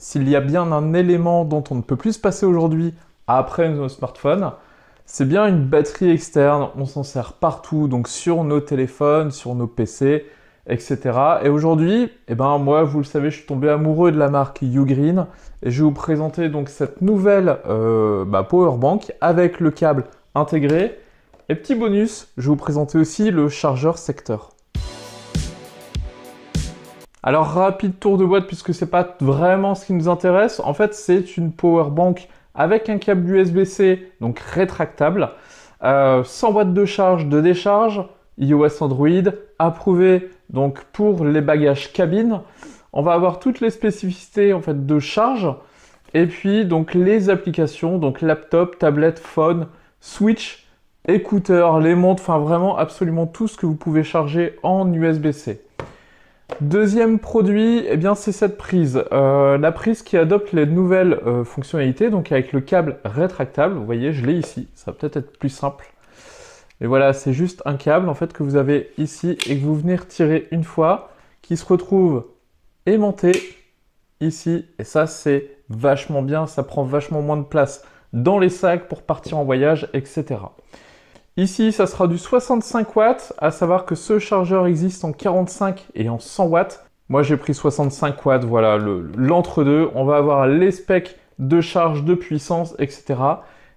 s'il y a bien un élément dont on ne peut plus se passer aujourd'hui après nos smartphones, c'est bien une batterie externe. On s'en sert partout, donc sur nos téléphones, sur nos PC, etc. Et aujourd'hui, moi, vous le savez, je suis tombé amoureux de la marque Ugreen et je vais vous présenter donc cette nouvelle powerbank avec le câble intégré. Et petit bonus, je vais vous présenter aussi le chargeur secteur. Alors rapide tour de boîte puisque c'est pas vraiment ce qui nous intéresse. En fait, c'est une powerbank avec un câble USB-C, donc rétractable, 100 watts de charge, de décharge, iOS Android, approuvé donc pour les bagages cabine. On va avoir toutes les spécificités en fait de charge et puis donc les applications, donc laptop, tablette, phone, switch, écouteurs, les montres, enfin vraiment absolument tout ce que vous pouvez charger en USB-C. Deuxième produit, c'est cette prise. La prise qui adopte les nouvelles fonctionnalités, donc avec le câble rétractable. Vous voyez, je l'ai ici, ça va peut-être être plus simple. Et voilà, c'est juste un câble en fait que vous avez ici et que vous venez retirer une fois, qui se retrouve aimanté ici. Et ça, c'est vachement bien, ça prend vachement moins de place dans les sacs pour partir en voyage, etc. Ici, ça sera du 65 watts, à savoir que ce chargeur existe en 45 et en 100 watts. Moi, j'ai pris 65 watts, voilà, l'entre-deux. On va avoir les specs de charge, de puissance, etc.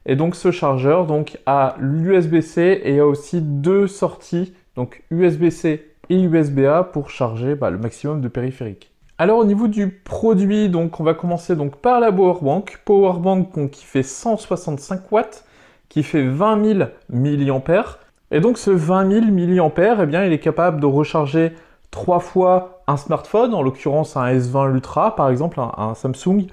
Et donc, ce chargeur a l'USB-C et a aussi deux sorties, donc USB-C et USB-A pour charger le maximum de périphériques. Alors, au niveau du produit, on va commencer par la powerbank. Powerbank qui fait 165 watts. Qui fait 20 000 mAh. Et donc ce 20 000 mAh, il est capable de recharger 3 fois un smartphone, en l'occurrence un S20 Ultra par exemple, un Samsung.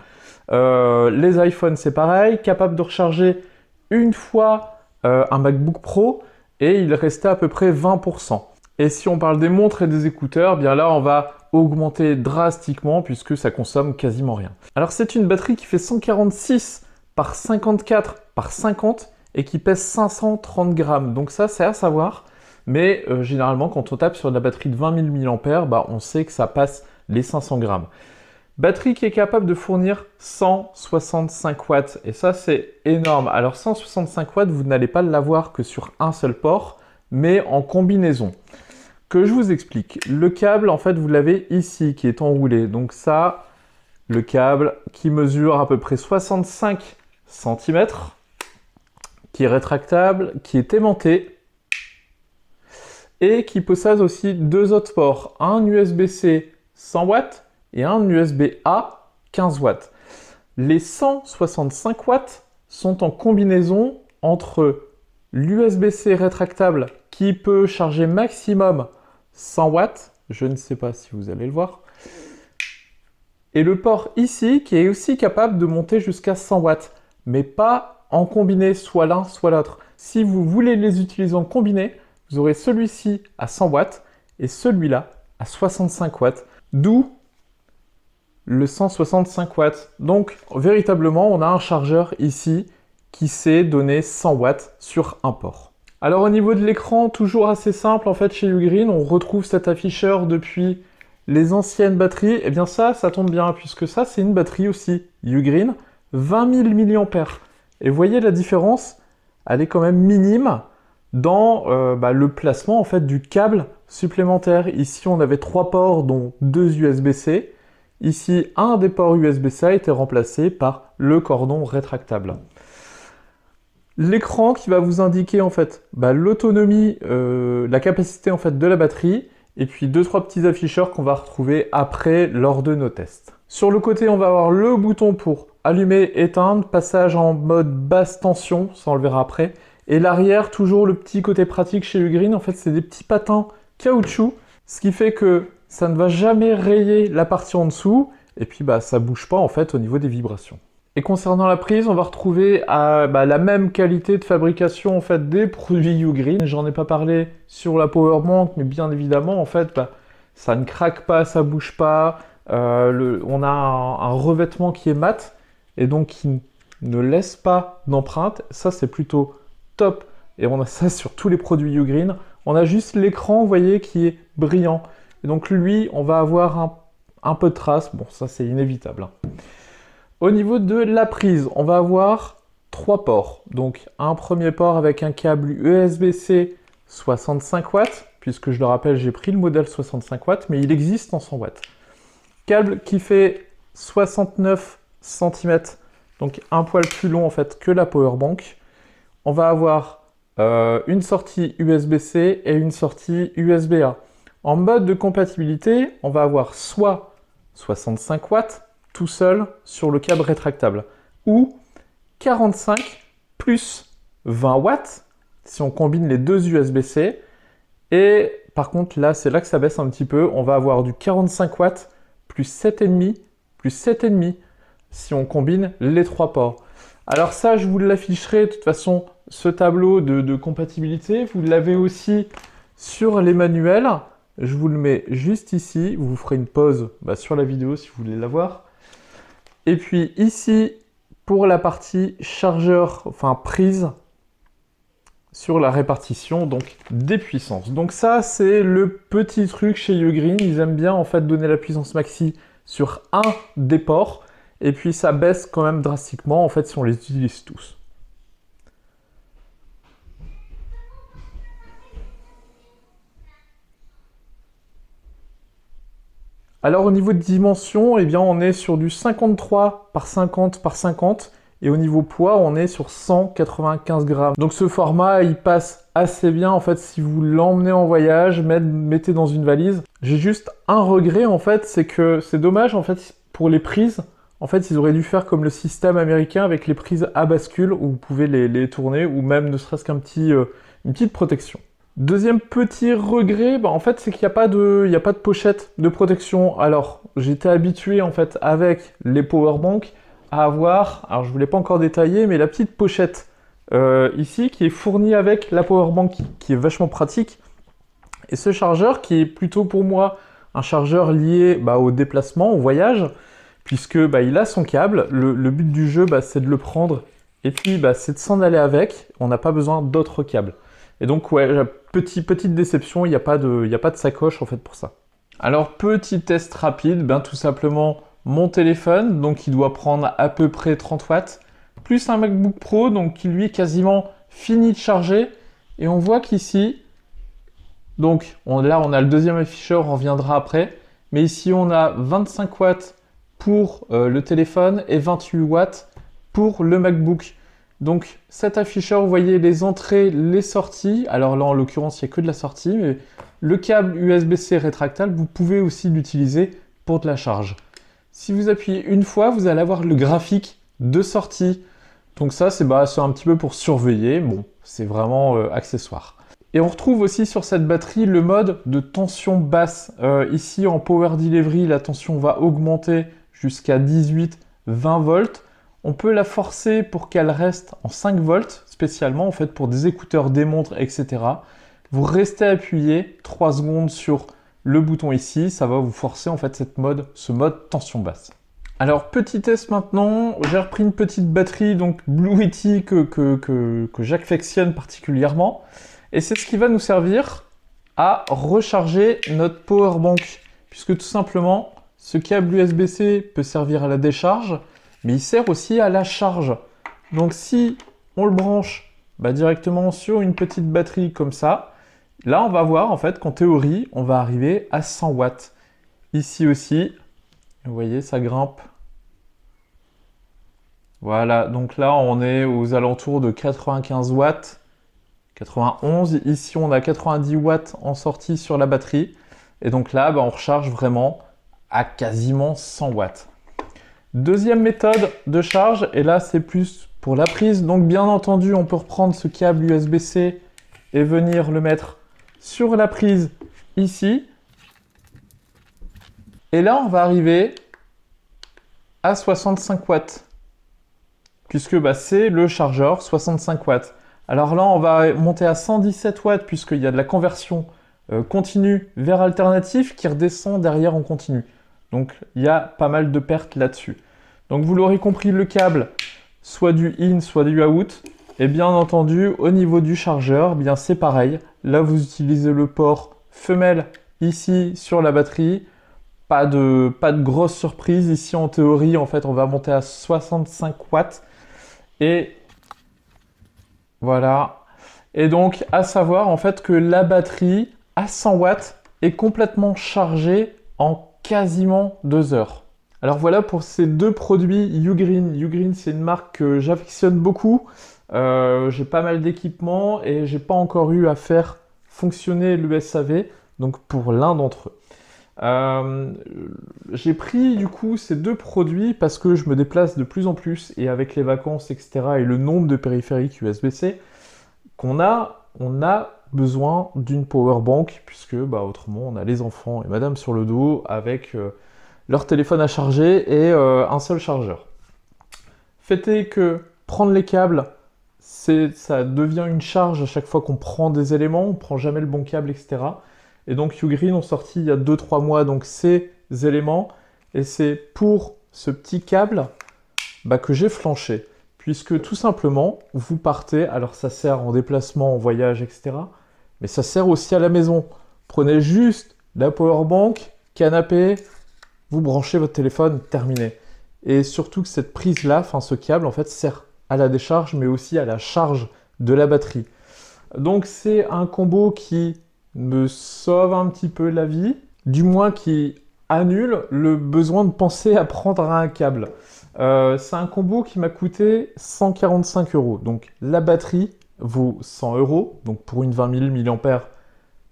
Les iPhones c'est pareil, capable de recharger une fois un MacBook Pro, et il restait à peu près 20%. Et si on parle des montres et des écouteurs, là on va augmenter drastiquement puisque ça consomme quasiment rien. Alors c'est une batterie qui fait 146 par 54 par 50 et qui pèse 530 grammes. Donc ça, c'est à savoir. Mais généralement, quand on tape sur de la batterie de 20 000 mAh, on sait que ça passe les 500 grammes. Batterie qui est capable de fournir 165 watts. Et ça, c'est énorme. Alors 165 watts, vous n'allez pas l'avoir que sur un seul port, mais en combinaison. Que je vous explique. Le câble, en fait, vous l'avez ici, qui est enroulé. Donc ça, le câble qui mesure à peu près 65 cm, qui est rétractable, qui est aimanté et qui possède aussi deux autres ports, un USB-C 100 watts et un USB-A 15 watts. Les 165 watts sont en combinaison entre l'USB-C rétractable qui peut charger maximum 100 watts, je ne sais pas si vous allez le voir, et le port ici qui est aussi capable de monter jusqu'à 100 watts, mais pas en combiné, soit l'un, soit l'autre. Si vous voulez les utiliser en combiné, vous aurez celui-ci à 100 watts et celui-là à 65 watts, d'où le 165 watts. Donc, véritablement, on a un chargeur ici qui sait donner 100 watts sur un port. Alors, au niveau de l'écran, toujours assez simple, en fait, chez Ugreen, on retrouve cet afficheur depuis les anciennes batteries. Et bien ça tombe bien, puisque ça, c'est une batterie aussi Ugreen, 20 000 mAh. Et vous voyez la différence, elle est quand même minime dans le placement en fait du câble supplémentaire. Ici, on avait 3 ports, dont 2 USB-C. Ici, un des ports USB-C a été remplacé par le cordon rétractable. L'écran qui va vous indiquer en fait l'autonomie, la capacité en fait de la batterie, et puis 2-3 petits afficheurs qu'on va retrouver après lors de nos tests. Sur le côté, on va avoir le bouton pour allumer, éteindre, passage en mode basse tension, ça on le verra après. Et l'arrière, toujours le petit côté pratique chez Ugreen, en fait c'est des petits patins caoutchouc, ce qui fait que ça ne va jamais rayer la partie en dessous, et puis ça bouge pas en fait au niveau des vibrations. Et concernant la prise, on va retrouver la même qualité de fabrication en fait des produits Ugreen. J'en ai pas parlé sur la powerbank, mais bien évidemment en fait ça ne craque pas, ça bouge pas. On a un revêtement qui est mat et donc qui ne laisse pas d'empreinte. Ça c'est plutôt top, et on a ça sur tous les produits Ugreen. On a juste l'écran, vous voyez, qui est brillant, et donc lui on va avoir un peu de traces. Bon, ça c'est inévitable, hein. Au niveau de la prise, on va avoir 3 ports. Donc un premier port avec un câble USB-C 65 watts, puisque je le rappelle, j'ai pris le modèle 65 watts, mais il existe en 100 watts. Câble qui fait 69 cm, donc un poil plus long en fait que la powerbank. On va avoir une sortie USB-C et une sortie USB-A. En mode de compatibilité, on va avoir soit 65 watts tout seul sur le câble rétractable, ou 45 plus 20 watts si on combine les deux USB-C. Et par contre, là, c'est là que ça baisse un petit peu. On va avoir du 45 watts plus 7,5 plus 7,5 si on combine les 3 ports. Alors ça, je vous l'afficherai de toute façon, ce tableau de compatibilité. Vous l'avez aussi sur les manuels. Je vous le mets juste ici. Vous ferez une pause sur la vidéo si vous voulez la voir. Et puis ici, pour la partie chargeur, enfin prise, sur la répartition donc des puissances. Donc ça, c'est le petit truc chez Ugreen. Ils aiment bien en fait donner la puissance maxi sur un des ports. Et puis ça baisse quand même drastiquement en fait si on les utilise tous. Alors au niveau de dimension, eh bien, on est sur du 53 par 50 par 50. Et au niveau poids, on est sur 195 grammes. Donc ce format, il passe assez bien en fait si vous l'emmenez en voyage, mettez dans une valise. J'ai juste un regret en fait, c'est que c'est dommage en fait pour les prises. En fait, ils auraient dû faire comme le système américain avec les prises à bascule où vous pouvez les tourner ou même ne serait-ce qu'une petite protection. Deuxième petit regret, en fait, c'est qu'il n'y a pas de pochette de protection. Alors, j'étais habitué en fait avec les powerbanks à avoir, alors je ne vous l'ai pas encore détaillé, mais la petite pochette ici qui est fournie avec la powerbank qui est vachement pratique. Et ce chargeur qui est plutôt pour moi un chargeur lié au déplacement, au voyage, puisque il a son câble. Le but du jeu, c'est de le prendre et puis c'est de s'en aller avec. On n'a pas besoin d'autres câbles. Et donc ouais, petite déception, il n'y a pas de sacoche en fait pour ça. Alors petit test rapide, tout simplement mon téléphone, donc il doit prendre à peu près 30 watts, plus un MacBook Pro, donc qui lui est quasiment fini de charger. Et on voit qu'ici, donc là on a le deuxième afficheur, on reviendra après, mais ici on a 25 watts pour le téléphone et 28 watts pour le MacBook. Donc cet afficheur, vous voyez les entrées, les sorties. Alors là en l'occurrence il n'y a que de la sortie, mais le câble USB-C rétractable, vous pouvez aussi l'utiliser pour de la charge. Si vous appuyez une fois, vous allez avoir le graphique de sortie. Donc ça, c'est un petit peu pour surveiller. Bon, c'est vraiment accessoire. Et on retrouve aussi sur cette batterie le mode de tension basse. Ici, en Power Delivery, la tension va augmenter jusqu'à 18-20 volts. On peut la forcer pour qu'elle reste en 5 volts, spécialement en fait pour des écouteurs, des montres, etc. Vous restez appuyé 3 secondes sur le bouton ici, ça va vous forcer en fait ce mode tension basse. Alors petit test maintenant, j'ai repris une petite batterie donc Blue Yeti que j'affectionne particulièrement et c'est ce qui va nous servir à recharger notre powerbank puisque tout simplement ce câble USB-C peut servir à la décharge mais il sert aussi à la charge. Donc si on le branche directement sur une petite batterie comme ça, là, on va voir en fait qu'en théorie, on va arriver à 100 watts. Ici aussi, vous voyez, ça grimpe. Voilà, donc là, on est aux alentours de 95 watts, 91. Ici, on a 90 watts en sortie sur la batterie. Et donc là, on recharge vraiment à quasiment 100 watts. Deuxième méthode de charge, et là, c'est plus pour la prise. Donc, bien entendu, on peut reprendre ce câble USB-C et venir le mettre sur la prise ici. Et là, on va arriver à 65 watts. Puisque c'est le chargeur 65 watts. Alors là, on va monter à 117 watts puisqu'il y a de la conversion continue vers alternatif qui redescend derrière en continu. Donc, il y a pas mal de pertes là-dessus. Donc, vous l'aurez compris, le câble, soit du in, soit du out. Et bien entendu, au niveau du chargeur, c'est pareil. Là, vous utilisez le port femelle ici sur la batterie. pas de grosse surprise. Ici, en théorie, en fait, on va monter à 65 watts. Et voilà. Et donc, à savoir, en fait, que la batterie à 100 watts est complètement chargée en quasiment 2 heures. Alors voilà pour ces deux produits Ugreen. Ugreen, c'est une marque que j'affectionne beaucoup. J'ai pas mal d'équipements et j'ai pas encore eu à faire fonctionner le SAV, donc pour l'un d'entre eux. J'ai pris du coup ces deux produits parce que je me déplace de plus en plus et avec les vacances, etc. et le nombre de périphériques USB-C on a besoin d'une power bank puisque autrement on a les enfants et madame sur le dos avec leur téléphone à charger et un seul chargeur. Fait est que prendre les câbles, ça devient une charge à chaque fois qu'on prend des éléments, on prend jamais le bon câble, etc. Et donc Ugreen ont sorti il y a 2-3 mois donc ces éléments et c'est pour ce petit câble que j'ai flanché. Puisque tout simplement, vous partez, alors ça sert en déplacement, en voyage, etc. Mais ça sert aussi à la maison. Prenez juste la powerbank, canapé, vous branchez votre téléphone, terminé. Et surtout que cette prise-là, ce câble, en fait, sert à la décharge, mais aussi à la charge de la batterie. Donc c'est un combo qui me sauve un petit peu la vie, du moins qui annule le besoin de penser à prendre un câble. C'est un combo qui m'a coûté 145 €. Donc la batterie vaut 100 €. Donc pour une 20 000 mAh,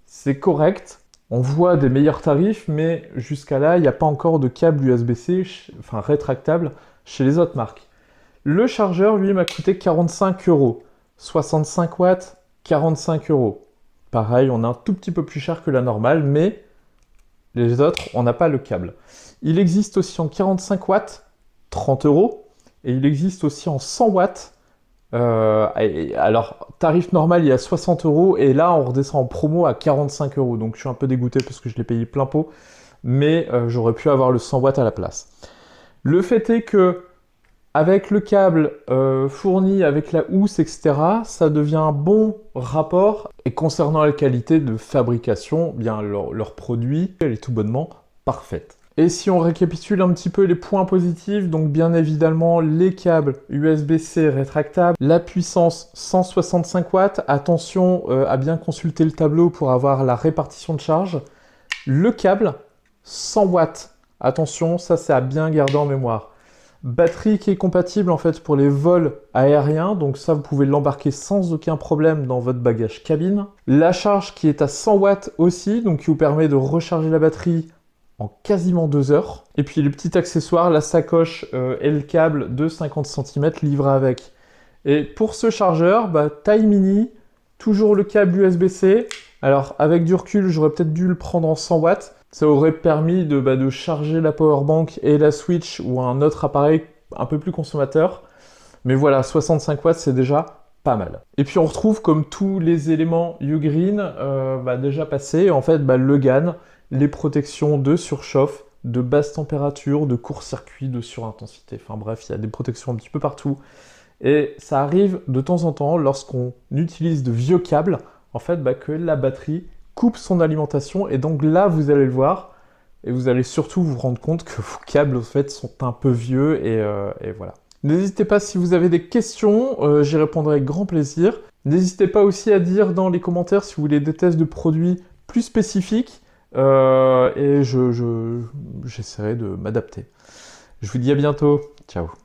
c'est correct. On voit des meilleurs tarifs, mais jusqu'à là, il n'y a pas encore de câble USB-C, rétractable, chez les autres marques. Le chargeur, lui, m'a coûté 45 €. 65 watts, 45 €. Pareil, on a un tout petit peu plus cher que la normale, mais les autres, on n'a pas le câble. Il existe aussi en 45 watts, 30 €, et il existe aussi en 100 watts. Alors, tarif normal, il y a 60 €, et là, on redescend en promo à 45 €. Donc, je suis un peu dégoûté parce que je l'ai payé plein pot, mais j'aurais pu avoir le 100 watts à la place. Le fait est que, avec le câble fourni, avec la housse, etc., ça devient un bon rapport. Et concernant la qualité de fabrication, bien leur produit, elle est tout bonnement parfaite. Et si on récapitule un petit peu les points positifs, donc bien évidemment les câbles USB-C rétractables, la puissance 165 watts, attention à bien consulter le tableau pour avoir la répartition de charge, le câble 100 watts, attention, ça c'est à bien garder en mémoire. Batterie qui est compatible en fait pour les vols aériens, donc ça vous pouvez l'embarquer sans aucun problème dans votre bagage cabine. La charge qui est à 100 watts aussi, donc qui vous permet de recharger la batterie en quasiment 2 heures. Et puis le petit accessoire, la sacoche et le câble de 50 cm livré avec. Et pour ce chargeur, taille mini, toujours le câble USB-C. Alors avec du recul, j'aurais peut-être dû le prendre en 100 watts. Ça aurait permis de charger la powerbank et la Switch ou un autre appareil un peu plus consommateur. Mais voilà, 65 watts, c'est déjà pas mal. Et puis on retrouve comme tous les éléments Ugreen déjà passés, en fait le GaN, les protections de surchauffe, de basse température, de court-circuit, de surintensité. Enfin bref, il y a des protections un petit peu partout. Et ça arrive de temps en temps, lorsqu'on utilise de vieux câbles, en fait, que la batterie coupe son alimentation. Et donc là, vous allez le voir, et vous allez surtout vous rendre compte que vos câbles, en fait, sont un peu vieux, et voilà. N'hésitez pas si vous avez des questions, j'y répondrai avec grand plaisir. N'hésitez pas aussi à dire dans les commentaires si vous voulez des tests de produits plus spécifiques. Et j'essaierai de m'adapter. Je vous dis à bientôt. Ciao.